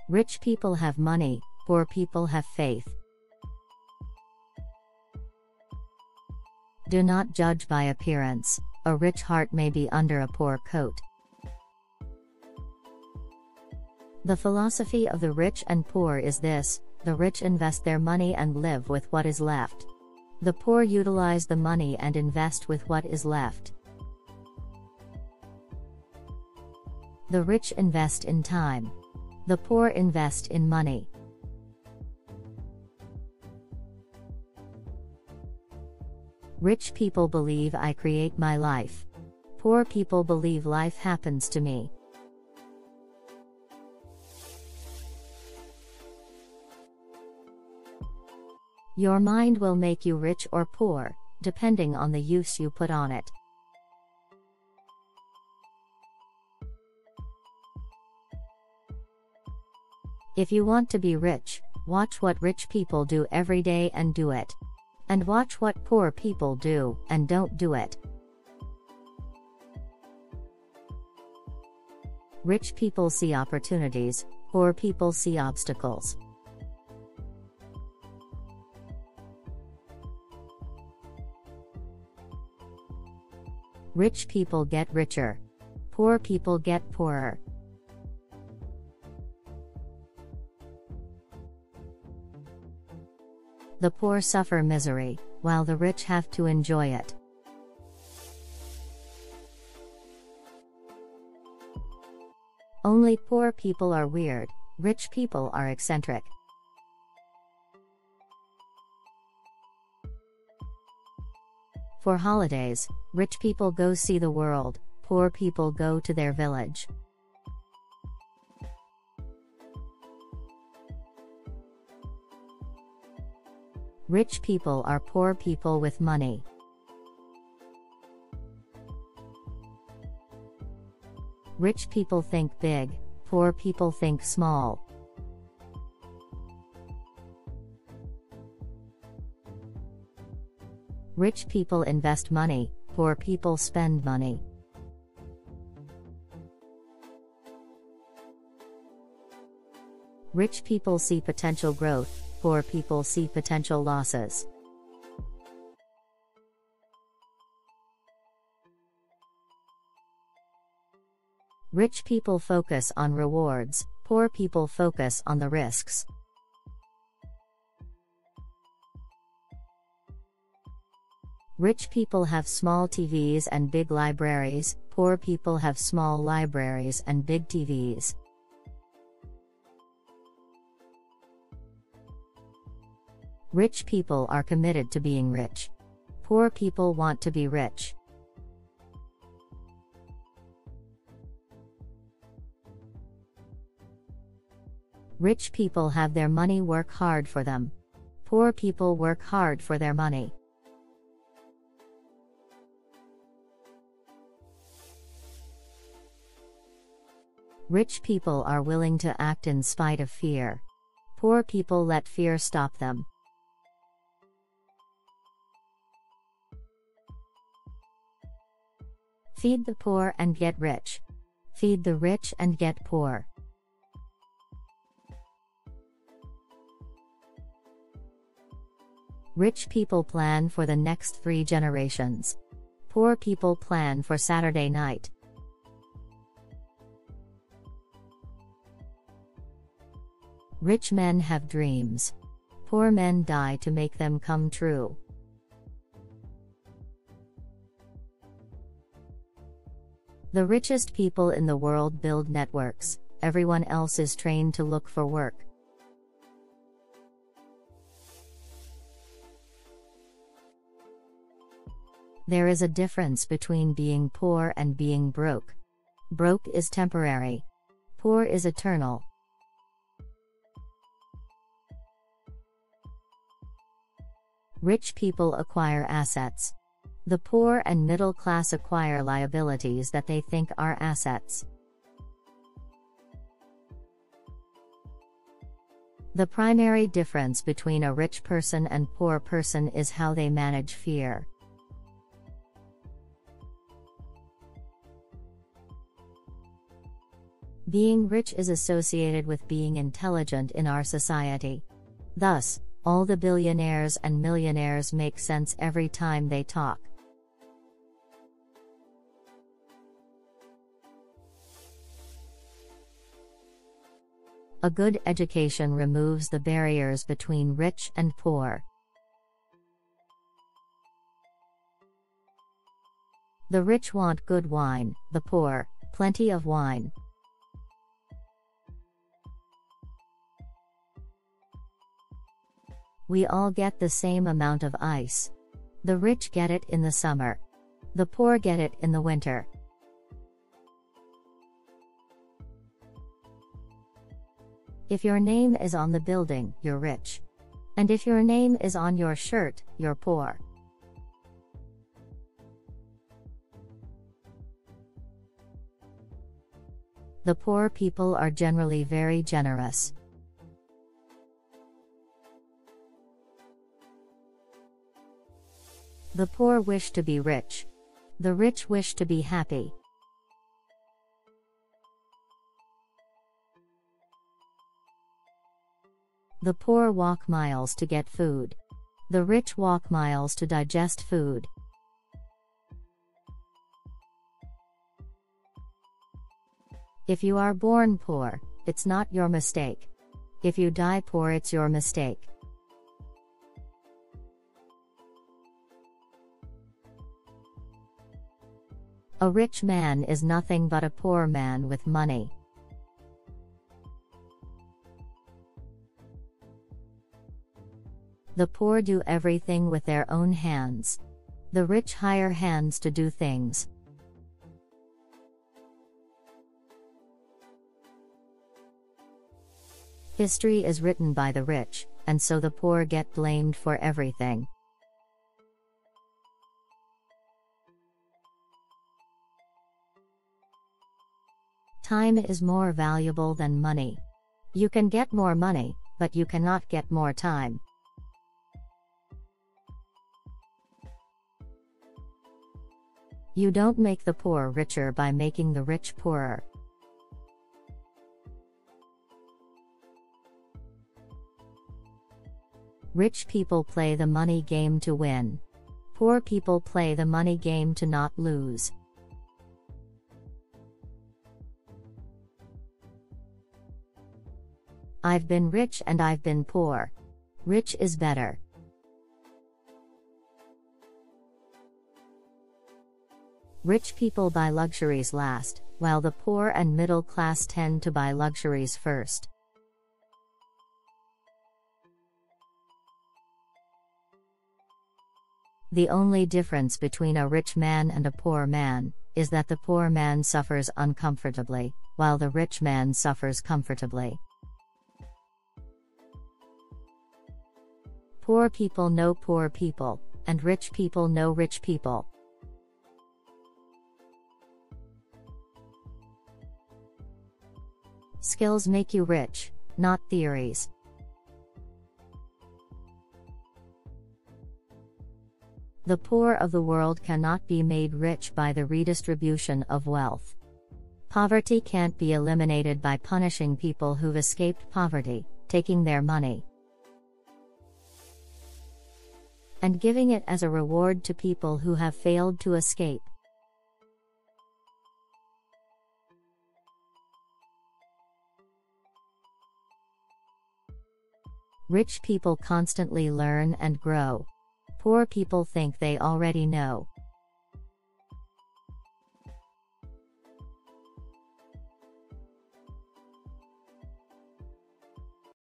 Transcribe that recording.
Rich people have money, poor people have faith. Do not judge by appearance. A rich heart may be under a poor coat. The philosophy of the rich and poor is this: the rich invest their money and live with what is left. The poor utilize the money and invest with what is left. The rich invest in time. The poor invest in money. Rich people believe I create my life. Poor people believe life happens to me. Your mind will make you rich or poor, depending on the use you put on it. If you want to be rich, watch what rich people do every day and do it. And watch what poor people do and don't do it. Rich people see opportunities, poor people see obstacles. Rich people get richer. Poor people get poorer. The poor suffer misery, while the rich have to enjoy it. Only poor people are weird, rich people are eccentric. For holidays, rich people go see the world, poor people go to their village. Rich people are poor people with money. Rich people think big, poor people think small. Rich people invest money, poor people spend money. Rich people see potential growth, poor people see potential losses. Rich people focus on rewards, poor people focus on the risks. Rich people have small TVs and big libraries, poor people have small libraries and big TVs. Rich people are committed to being rich. Poor people want to be rich. Rich people have their money work hard for them. Poor people work hard for their money. Rich people are willing to act in spite of fear. Poor people let fear stop them. Feed the poor and get rich. Feed the rich and get poor. Rich people plan for the next 3 generations. Poor people plan for Saturday night. Rich men have dreams. Poor men die to make them come true. The richest people in the world build networks, everyone else is trained to look for work. There is a difference between being poor and being broke. Broke is temporary. Poor is eternal. Rich people acquire assets. The poor and middle class acquire liabilities that they think are assets. The primary difference between a rich person and poor person is how they manage fear. Being rich is associated with being intelligent in our society. Thus, all the billionaires and millionaires make sense every time they talk. A good education removes the barriers between rich and poor. The rich want good wine, the poor, plenty of wine. We all get the same amount of ice. The rich get it in the summer. The poor get it in the winter. If your name is on the building, you're rich. And if your name is on your shirt, you're poor. The poor people are generally very generous. The poor wish to be rich. The rich wish to be happy. The poor walk miles to get food. The rich walk miles to digest food. If you are born poor, it's not your mistake. If you die poor, it's your mistake. A rich man is nothing but a poor man with money. The poor do everything with their own hands. The rich hire hands to do things. History is written by the rich, and so the poor get blamed for everything. Time is more valuable than money. You can get more money, but you cannot get more time. You don't make the poor richer by making the rich poorer. Rich people play the money game to win. Poor people play the money game to not lose. I've been rich and I've been poor. Rich is better. Rich people buy luxuries last, while the poor and middle class tend to buy luxuries first. The only difference between a rich man and a poor man is that the poor man suffers uncomfortably, while the rich man suffers comfortably. Poor people know poor people, and rich people know rich people. Skills make you rich, not theories. The poor of the world cannot be made rich by the redistribution of wealth. Poverty can't be eliminated by punishing people who've escaped poverty, taking their money, and giving it as a reward to people who have failed to escape. Rich people constantly learn and grow. Poor people think they already know.